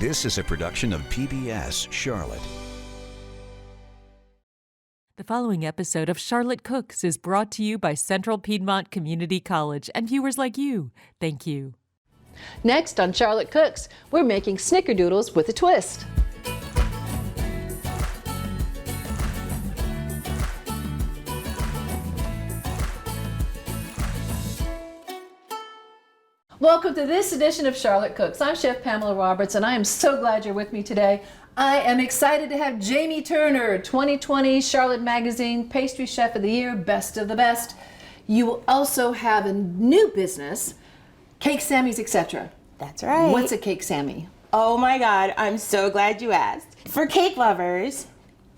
This is a production of PBS Charlotte. The following episode of Charlotte Cooks is brought to you by Central Piedmont Community College and viewers like you. Thank you. Next on Charlotte Cooks, we're making snickerdoodles with a twist. Welcome to this edition of Charlotte Cooks. I'm Chef Pamela Roberts, and I am so glad you're with me today. I am excited to have Jamie Turner, 2020 Charlotte Magazine Pastry Chef of the Year, Best of the Best. You will also have a new business, Cake Sammys, etc. That's right. What's a Cake Sammy? Oh my God, I'm so glad you asked. For cake lovers,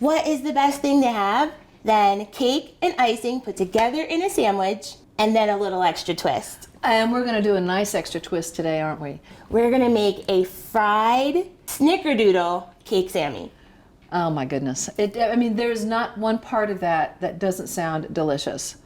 what is the best thing to have than cake and icing put together in a sandwich and then a little extra twist? And we're going to do a nice extra twist today, aren't we? We're going to make a fried snickerdoodle cake Sammy. Oh my goodness. There's not one part of that that doesn't sound delicious.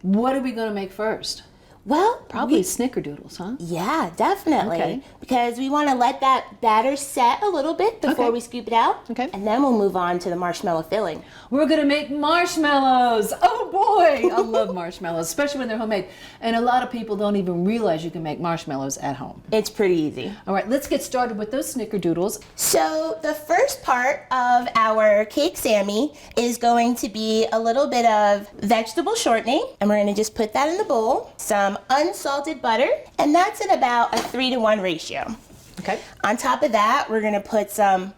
What are we going to make first? Well, Probably snickerdoodles, huh? Yeah, definitely. Okay. Because we want to let that batter set a little bit before Okay. we scoop it out. Okay. And then we'll move on to the marshmallow filling. We're going to make marshmallows. Oh boy, I love marshmallows, especially when they're homemade. And a lot of people don't even realize you can make marshmallows at home. It's pretty easy. All right, let's get started with those snickerdoodles. So the first part of our cake Sammy is going to be a little bit of vegetable shortening, and we're going to just put that in the bowl. Some unsalted butter, and that's in about a 3-to-1 ratio. Okay. On top of that, we're going to put some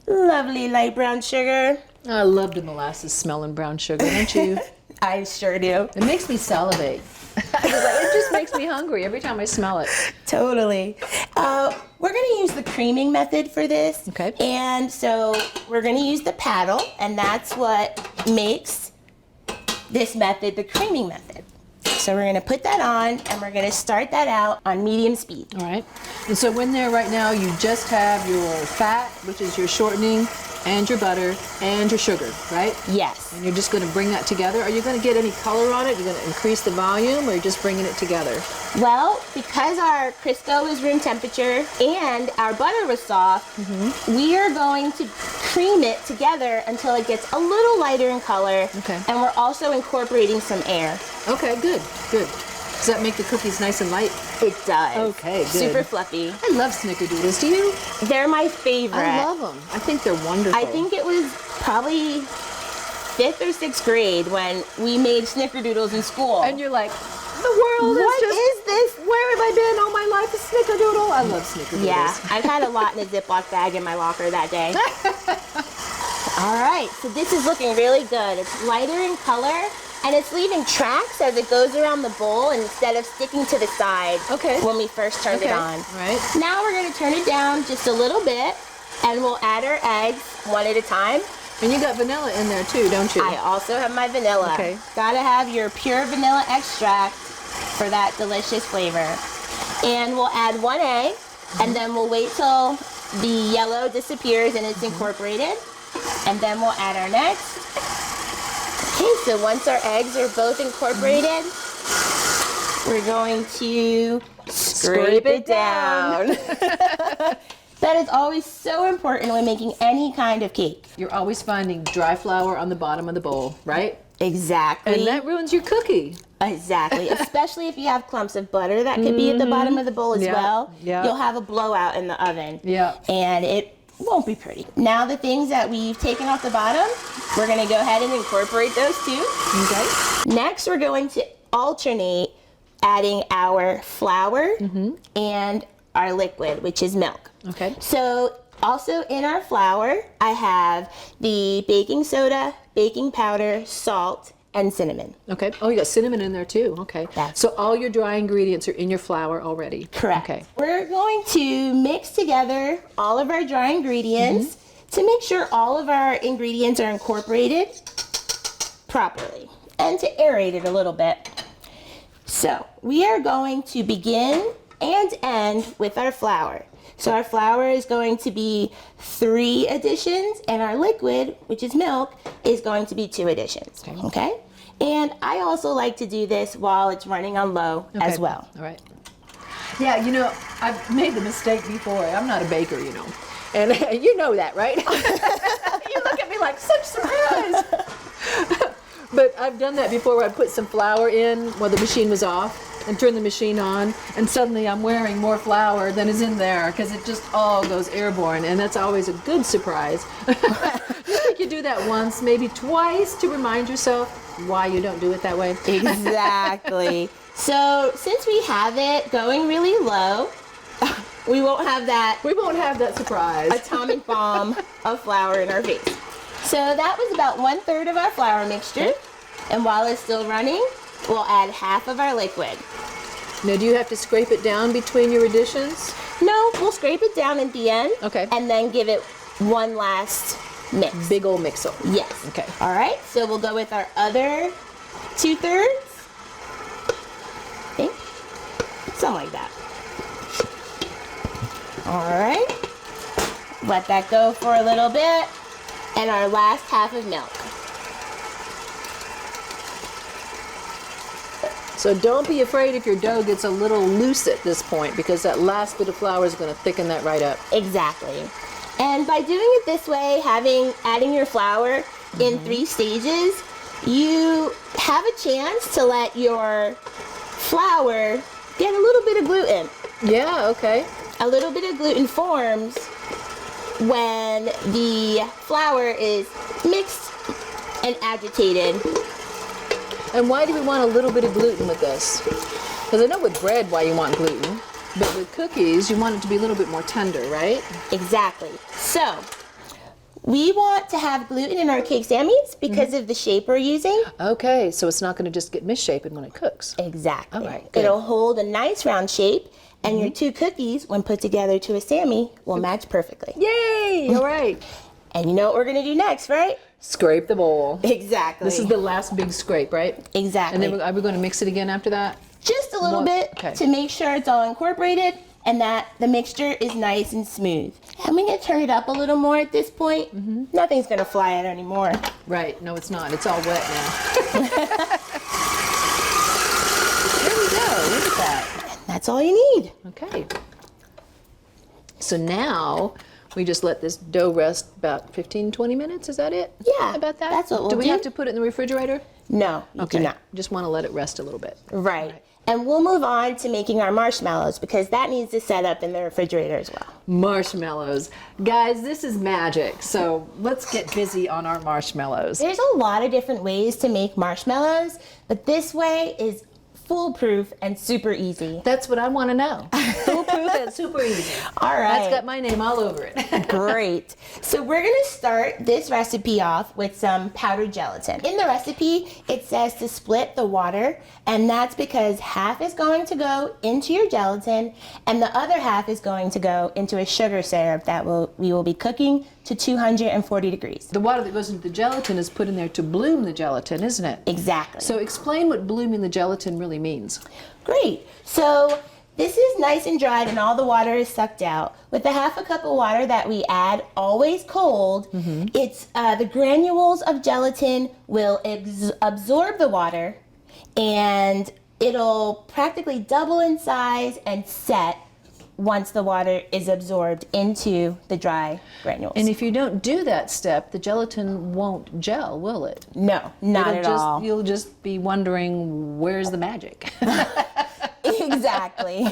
lovely light brown sugar. I love the molasses smelling brown sugar, don't you? I sure do. It makes me salivate. It just makes me hungry every time I smell it. Totally. We're going to use the creaming method for this. Okay. And so we're going to use the paddle, and that's what makes this method the creaming method. So we're going to put that on, and we're going to start that out on medium speed. All right. And so in there right now, you just have your fat, which is your shortening, and your butter, and your sugar, right? Yes. And you're just going to bring that together. Are you going to get any color on it? You're going to increase the volume, or you're just bringing it together? Well, because our Crisco is room temperature and our butter was soft, we are going to cream it together until it gets a little lighter in color. Okay. And we're also incorporating some air. Okay, good, good. Does that make the cookies nice and light? It does. Okay, good. Super fluffy. I love snickerdoodles. Do you? They're my favorite. I love them. I think they're wonderful. I think it was probably 5th or 6th grade when we made snickerdoodles in school. And you're like, the world What is just... is this? Where have I been all my life? A snickerdoodle? I love snickerdoodles. Yeah, I've had a lot in a Ziploc bag in my locker that day. All right, so this is looking really good. It's lighter in color, and it's leaving tracks as it goes around the bowl instead of sticking to the side. Okay. When we first turned it on. Right. Now we're going to turn it down just a little bit, and we'll add our eggs one at a time. And you got vanilla in there too, don't you? I also have my vanilla. Okay. Gotta have your pure vanilla extract for that delicious flavor. And we'll add 1 egg, and then we'll wait till the yellow disappears and it's incorporated. And then we'll add our next. Okay, so once our eggs are both incorporated, we're going to scrape it down. That is always so important when making any kind of cake. You're always finding dry flour on the bottom of the bowl, right? Exactly. And that ruins your cookie. Exactly. Especially if you have clumps of butter that could be at the bottom of the bowl as Yeah, well. yeah. You'll have a blowout in the oven. Yeah. And it won't be pretty. Now the things that we've taken off the bottom, we're going to go ahead and incorporate those too. Okay. Next, we're going to alternate adding our flour and our liquid, which is milk. Okay. So also in our flour, I have the baking soda, baking powder, salt, and cinnamon. Okay. Oh, you got cinnamon in there too. Okay. That's- So all your dry ingredients are in your flour already. Correct. Okay. We're going to mix together all of our dry ingredients to make sure all of our ingredients are incorporated properly and to aerate it a little bit. So we are going to begin and end with our flour. So our flour is going to be 3 additions, and our liquid, which is milk, is going to be 2 additions. Okay? And I also like to do this while it's running on low as well. All right. Yeah, you know, I've made the mistake before. I'm not a baker, you know. And you know that, right? You look at me like, such surprise. But I've done that before where I put some flour in while the machine was off and turn the machine on, and suddenly I'm wearing more flour than is in there because it just all goes airborne, and that's always a good surprise. You think you do that once, maybe twice, to remind yourself why you don't do it that way? Exactly. So since we have it going really low, we won't have that We won't have that surprise. atomic bomb of flour in our face. So that was about 1/3 of our flour mixture. And while it's still running, we'll add half of our liquid. Now, do you have to scrape it down between your additions? No, we'll scrape it down at the end. Okay. And then give it one last mix. Big old mixer. Yes. Okay. All right, so we'll go with our other 2/3. Okay. Something like that. All right. Let that go for a little bit. And our last half of milk. So don't be afraid if your dough gets a little loose at this point, because that last bit of flour is going to thicken that right up. Exactly. And by doing it this way, adding your flour in 3 stages, you have a chance to let your flour get a little bit of gluten. Yeah, okay. A little bit of gluten forms when the flour is mixed and agitated. And why do we want a little bit of gluten with this? Because I know with bread why you want gluten, but with cookies you want it to be a little bit more tender, right? Exactly. So, we want to have gluten in our cake sammies because of the shape we're using. Okay, so it's not going to just get misshapen when it cooks. Exactly. All right, good. It'll hold a nice round shape, and your 2 cookies, when put together to a sammy, will match perfectly. Yay! All right. And you know what we're gonna do next, right? Scrape the bowl. Exactly. This is the last big scrape, right? Exactly. And then are we going to mix it again after that? Just a little One- bit okay. to make sure it's all incorporated and that the mixture is nice and smooth. I'm gonna turn it up a little more at this point. Nothing's gonna fly out anymore. Right. No, it's not. It's all wet now. There we go. Look at that. That's all you need. Okay. So now we just let this dough rest about 15, 20 minutes. Is that it? Yeah, About that? that's what we'll Do we do. have to put it in the refrigerator? No, you do not. Just want to let it rest a little bit. Right. And we'll move on to making our marshmallows because that needs to set up in the refrigerator as well. Marshmallows. Guys, this is magic. So let's get busy on our marshmallows. There's a lot of different ways to make marshmallows, but this way is foolproof and super easy. That's what I want to know. Foolproof and super easy. All right. That's got my name all over it. Great. So we're going to start this recipe off with some powdered gelatin. In the recipe, it says to split the water, and that's because half is going to go into your gelatin and the other half is going to go into a sugar syrup that we will be cooking to 240 degrees. The water that goes into the gelatin is put in there to bloom the gelatin, isn't it? Exactly. So explain what blooming the gelatin really means. Great. So this is nice and dried and all the water is sucked out. With the 1/2 cup of water that we add, always cold, it's the granules of gelatin will absorb the water and it'll practically double in size and set once the water is absorbed into the dry granules. And if you don't do that step, the gelatin won't gel, will it? No, not at all. You'll just be wondering, where's the magic? Exactly.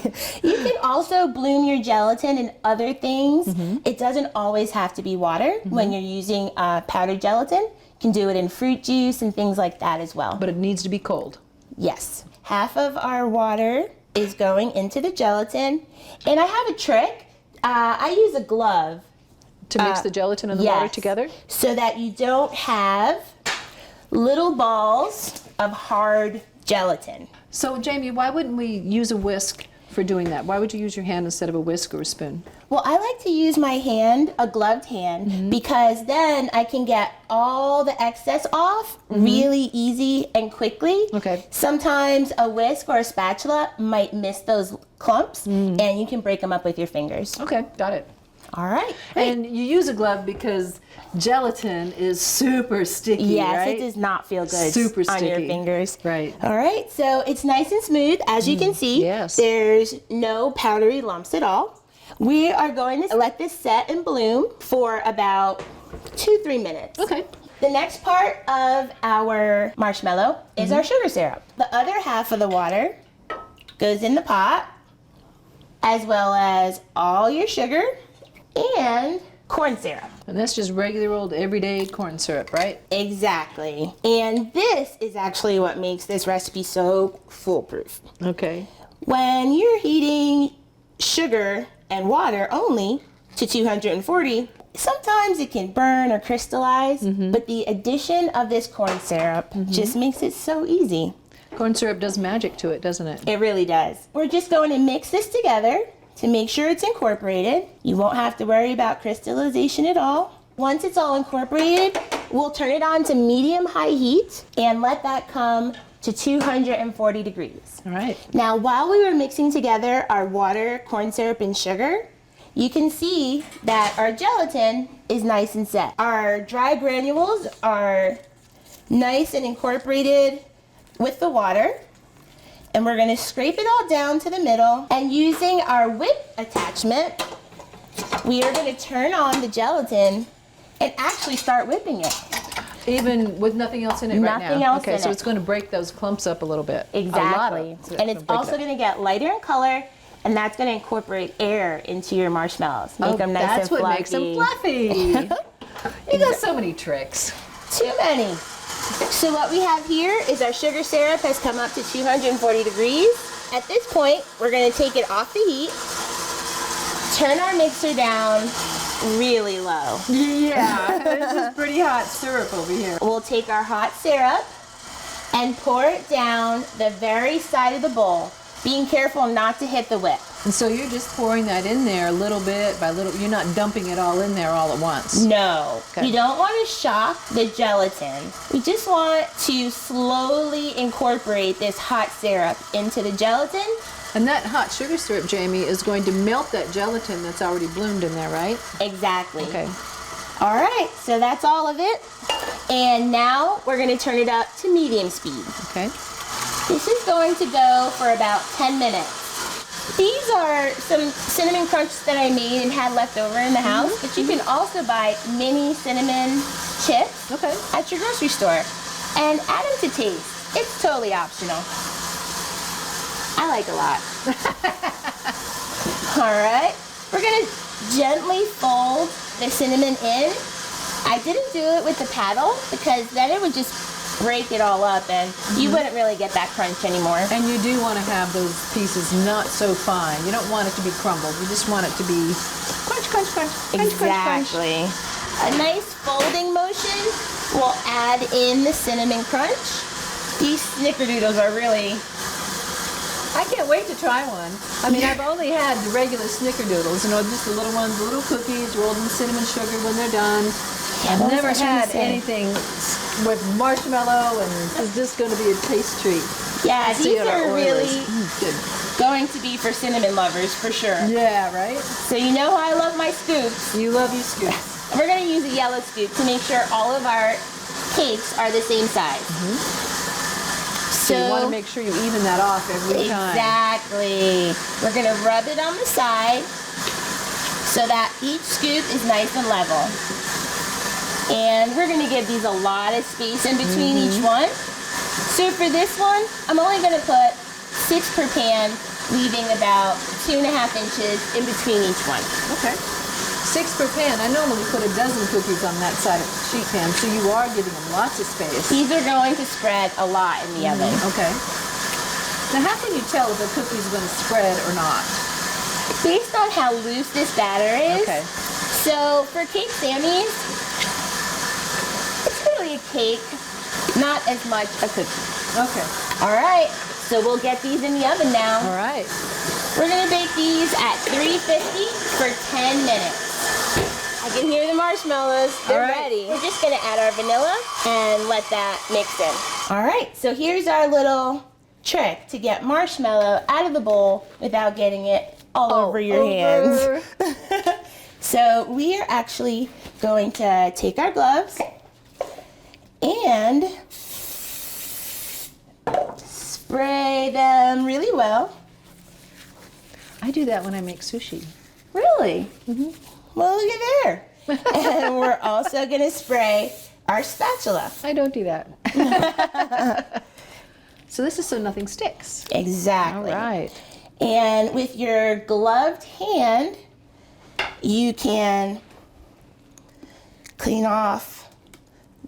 You can also bloom your gelatin in other things. It doesn't always have to be water when you're using powdered gelatin. You can do it in fruit juice and things like that as well. But it needs to be cold. Yes. Half of our water is going into the gelatin. And I have a trick. I use a glove. To mix the gelatin and the water Yes. together? So that you don't have little balls of hard gelatin. So, Jamie, why wouldn't we use a whisk for doing that? Why would you use your hand instead of a whisk or a spoon? Well, I like to use my hand, a gloved hand, because then I can get all the excess off really easy and quickly. Okay. Sometimes a whisk or a spatula might miss those clumps, and you can break them up with your fingers. Okay, got it. All right. And you use a glove because gelatin is super sticky, Yes, right? it does not feel good Super on your sticky. fingers. Right. All right, so it's nice and smooth. As you can see, yes. there's no powdery lumps at all. We are going to let this set and bloom for about 2-3 minutes. Okay. The next part of our marshmallow is our sugar syrup. The other half of the water goes in the pot, as well as all your sugar and corn syrup. And that's just regular old everyday corn syrup, right? Exactly. And this is actually what makes this recipe so foolproof. Okay. When you're heating sugar and water only to 240, sometimes it can burn or crystallize, but the addition of this corn syrup just makes it so easy. Corn syrup does magic to it, doesn't it? It really does. We're just going to mix this together to make sure it's incorporated. You won't have to worry about crystallization at all. Once it's all incorporated, we'll turn it on to medium-high heat and let that come to 240 degrees. All right. Now, while we were mixing together our water, corn syrup, and sugar, you can see that our gelatin is nice and set. Our dry granules are nice and incorporated with the water. And we're gonna scrape it all down to the middle. And using our whip attachment, we are gonna turn on the gelatin and actually start whipping it. Even with nothing else in it right now? Nothing else okay, in so it. it's going to break those clumps up a little bit. Exactly. And it's also going gonna get lighter in color, and that's gonna incorporate air into your marshmallows. Make them nice that's and what makes them fluffy. You got so many tricks. Too many. So what we have here is our sugar syrup has come up to 240 degrees. At this point, we're gonna take it off the heat, turn our mixer down really low. Yeah, this is pretty hot syrup over here. We'll take our hot syrup and pour it down the very side of the bowl, being careful not to hit the whip. And so you're just pouring that in there little bit by little. You're not dumping it all in there all at once. No, Okay. you don't want to shock the gelatin. We just want to slowly incorporate this hot syrup into the gelatin. And that hot sugar syrup, Jamie, is going to melt that gelatin that's already bloomed in there, right? Exactly. Okay. All right, so that's all of it. And now we're going to turn it up to medium speed. Okay. This is going to go for about 10 minutes. These are some cinnamon crunches that I made and had left over in the house, but you can also buy mini cinnamon chips Okay. at your grocery store and add them to taste. It's totally optional. I like a lot. All right, we're gonna gently fold the cinnamon in. I didn't do it with the paddle because then it would just break it all up and you wouldn't really get that crunch anymore. And you do want to have those pieces not so fine. You don't want it to be crumbled. You just want it to be crunch, crunch, crunch, crunch, crunch, crunch. Exactly. A nice folding motion will add in the cinnamon crunch. These snickerdoodles are really I can't wait to try one. I mean, I've only had the regular snickerdoodles, you know, just the little ones, the little cookies rolled in cinnamon sugar when they're done. I've what was never I trying had to say? anything with marshmallow, and this is just going to be a taste treat. Yeah, Let's see these what our are oil really is. Good. going to be for cinnamon lovers for sure. Yeah, right? So you know how I love my scoops. You love your scoops. We're gonna use a yellow scoop to make sure all of our cakes are the same size. So you want to make sure you even that off every time. Exactly. We're gonna rub it on the side so that each scoop is nice and level. And we're gonna give these a lot of space in between each one. So for this one, I'm only gonna put 6 per pan, leaving about 2.5 inches in between each one. Okay. 6 per pan. I normally put a dozen cookies on that side of the sheet pan, so you are giving them lots of space. These are going to spread a lot in the oven. Okay. Now, how can you tell if a cookie is going to spread or not? Based on how loose this batter is. Okay. So for Cake Sammy's, it's really a cake, not as much a cookie. Okay. All right, so we'll get these in the oven now. All right. We're gonna bake these at 350 for 10 minutes. I can hear the marshmallows, they're All right. ready. We're just gonna add our vanilla and let that mix in. All right, so here's our little trick to get marshmallow out of the bowl without getting it all over your hands. So So we are actually going to take our gloves and spray them really well. I do that when I make sushi. Really? Mm-hmm. Well, look at there. And we're also going to spray our spatula. I don't do that. So this is so nothing sticks. Exactly. All right. And with your gloved hand, you can clean off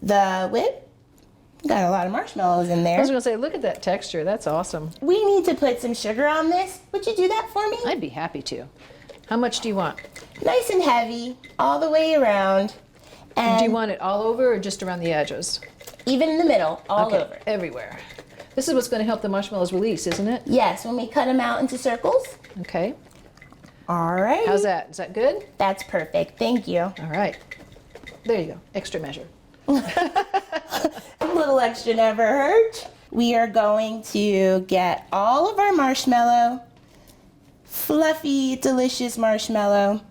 the whip. Got a lot of marshmallows in I there. was going to say, look at that texture. That's awesome. We need to put some sugar on this. Would you do that for me? I'd be happy to. How much do you want? Nice and heavy, all the way around. And Do you want it all over or just around the edges? even in the middle, all Okay, over. everywhere. This is what's going to help the marshmallows release, isn't it? Yes, when we cut them out into circles. Okay. All right. How's that? Is that good? That's perfect. Thank you. All right. There you go. Extra measure. A little extra never hurt. We are going to get all of our marshmallow, fluffy, delicious marshmallow,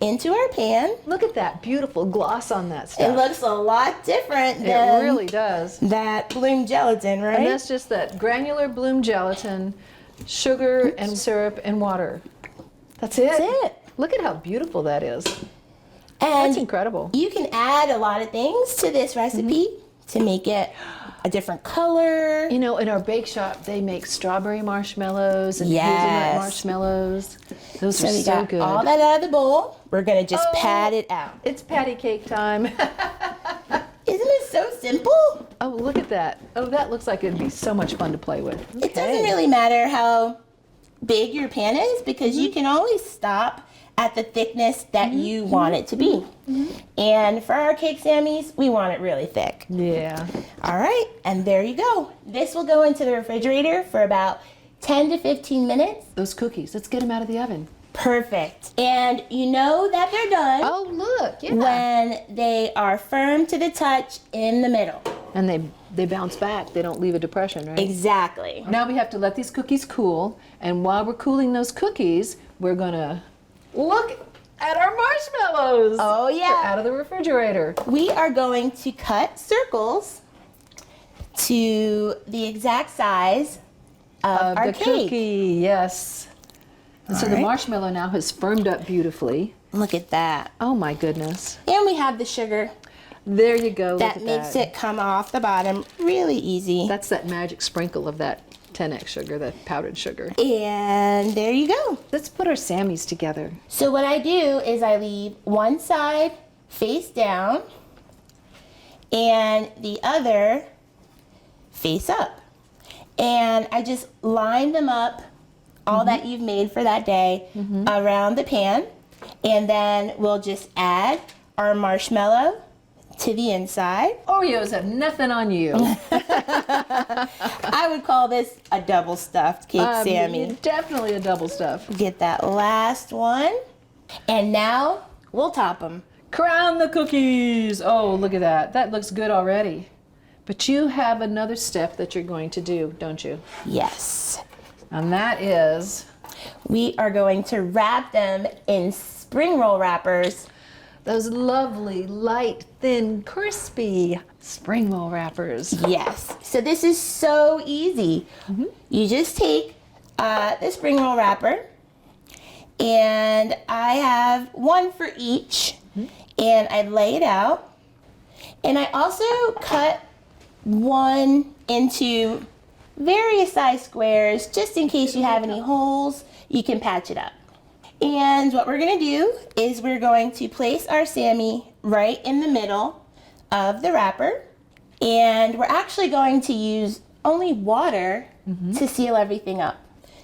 into our pan. Look at that beautiful gloss on that It stuff. looks a lot different It than really does. that bloom gelatin, right? And that's just that granular bloom gelatin, sugar and syrup and water. That's it. That's it. Look at how beautiful that is. And That's incredible. you can add a lot of things to this recipe to make it a different color. You know, in our bake shop, they make strawberry marshmallows and Yes. hazelnut marshmallows. Those So are we so got good. all that out of the bowl. We're gonna just Oh. pat it out. It's patty cake time. Isn't it so simple? Oh, look at that. Oh, that looks like it'd be so much fun to play with. It doesn't really matter how big your pan is because you can always stop at the thickness that you want it to be. And for our cake Sammys, we want it really thick. Yeah. All right, and there you go. This will go into the refrigerator for about 10 to 15 minutes. Those cookies, let's get them out of the oven. Perfect. And you know that they're done Oh, look. Yeah. when they are firm to the touch in the middle. And they bounce back. They don't leave a depression, right? Exactly. Now we have to let these cookies cool. And while we're cooling those cookies, we're going to look at our marshmallows. Oh, They're yeah. out of the refrigerator. We are going to cut circles to the exact size of our the cake. cookie, yes. And so All the right. marshmallow now has firmed up beautifully. Look at that. Oh my goodness. And we have the sugar There you go. that Look at makes that. it come off the bottom really easy. That's that magic sprinkle of that 10x sugar, that powdered sugar. And there you go. Let's put our Sammys together. So what I do is I leave one side face down and the other face up. And I just line them up, all that you've made for that day, around the pan. And then we'll just add our marshmallow to the inside. Oreos have nothing on you. I would call this a double stuffed cake Sammy. Definitely a double stuff. Get that last one. And now we'll top them. Crown the cookies. Oh, look at that. That looks good already. But you have another step that you're going to do, don't you? Yes. And that is We are going to wrap them in spring roll wrappers. those lovely, light, thin, crispy spring roll wrappers. Yes. So this is so easy. You just take the spring roll wrapper, and I have one for each, and I lay it out. And I also cut one into various size squares just in case you have any holes, you can patch it up. And what we're going to do is we're going to place our Sammy right in the middle of the wrapper. And we're actually going to use only water to seal everything up.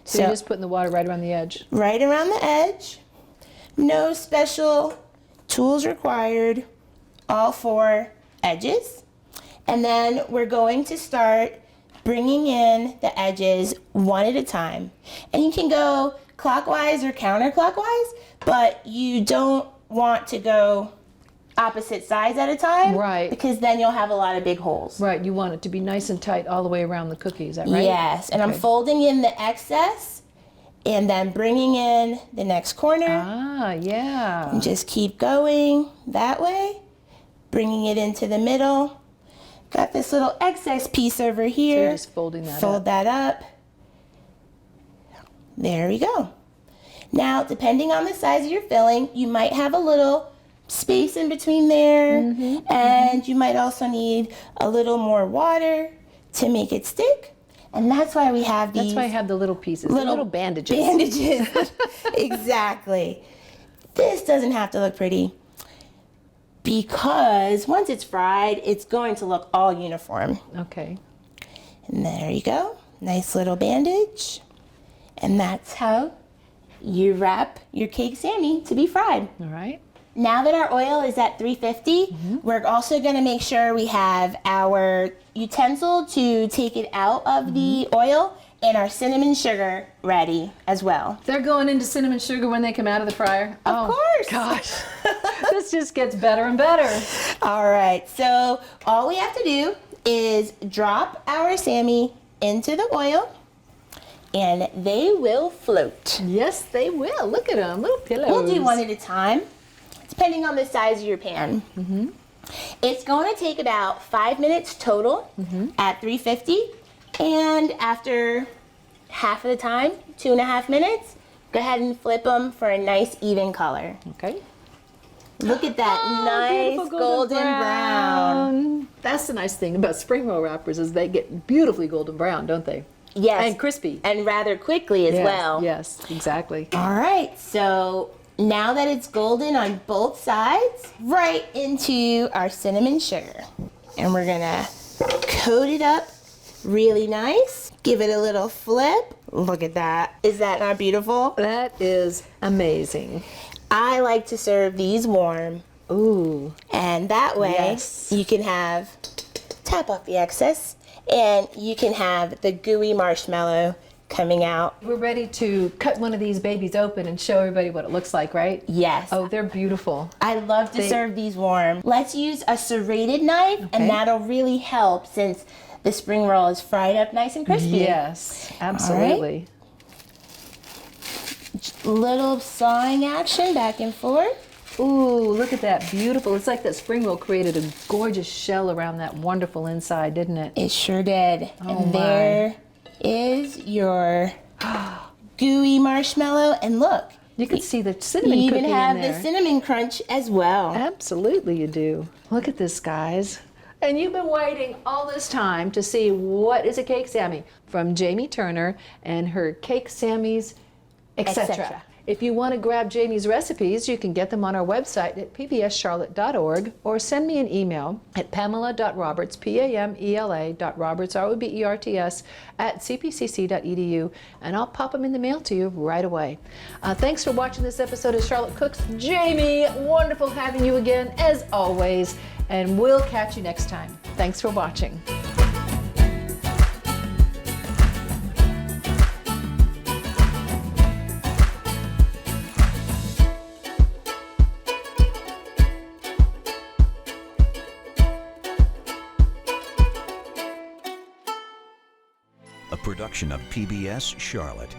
So you're just putting the water right around the edge. Right around the edge. No special tools required. All 4 edges. And then we're going to start bringing in the edges one at a time. And you can go clockwise or counterclockwise, but you don't want to go opposite sides at a time. Right. Because then you'll have a lot of big holes. Right, you want it to be nice and tight all the way around the cookie, is that right? Yes, and I'm Okay. folding in the excess and then bringing in the next corner. Ah, yeah. And just keep going that way, bringing it into the middle. Got this little excess piece over here. So you're just folding that Fold up. that up. There we go. Now, depending on the size of your filling, you might have a little space in between there, and you might also need a little more water to make it stick. And that's why we have these. That's why I have the little pieces, the little bandages. Bandages. Exactly. This doesn't have to look pretty because once it's fried, it's going to look all uniform. Okay. And there you go. Nice little bandage. And that's how you wrap your cake Sammy to be fried. All right. Now that our oil is at 350, we're also going to make sure we have our utensil to take it out of the oil and our cinnamon sugar ready as well. They're going into cinnamon sugar when they come out of the fryer. Of course. Gosh, this just gets better and better. All right, so all we have to do is drop our Sammy into the oil and they will float. Yes, they will. Look at them, little pillows. We'll do one at a time, depending on the size of your pan. It's going to take about 5 minutes total at 350. And after half of the time, 2.5 minutes, go ahead and flip them for a nice even color. Okay. Look at that nice Beautiful golden brown. That's the nice thing about spring roll wrappers is they get beautifully golden brown, don't they? Yes. And crispy. And rather quickly as Yes, well. Yes, exactly. All right, so now that it's golden on both sides, right into our cinnamon sugar. And we're gonna coat it up really nice. Give it a little flip. Look at that. Is that not beautiful? That is amazing. I like to serve these warm. Ooh. And that way Yes. you can tap off the excess and you can have the gooey marshmallow coming out. We're ready to cut one of these babies open and show everybody what it looks like, right? Yes. Oh, they're beautiful. I love to They- serve these warm. Let's use a serrated knife, Okay. and that'll really help since the spring roll is fried up nice and crispy. Yes, absolutely. Little sawing action back and forth. Ooh, look at that. Beautiful. It's like that spring roll created a gorgeous shell around that wonderful inside, didn't it? It sure did. Oh, and my. there is your gooey marshmallow. And look, You can see the you cinnamon even cookie have in the there. cinnamon crunch as well. Absolutely you do. Look at this, guys. And you've been waiting all this time to see what is a Cake Sammy from Jamie Turner and her Cake Sammys, etc. Etc. If you want to grab Jamie's recipes, you can get them on our website at pbscharlotte.org or send me an email at pamela.roberts, Pamela.roberts, ROBERTS, at cpcc.edu, and I'll pop them in the mail to you right away. Thanks for watching this episode of Charlotte Cooks. Jamie, wonderful having you again, as always, and we'll catch you next time. Thanks for watching. A production of PBS Charlotte.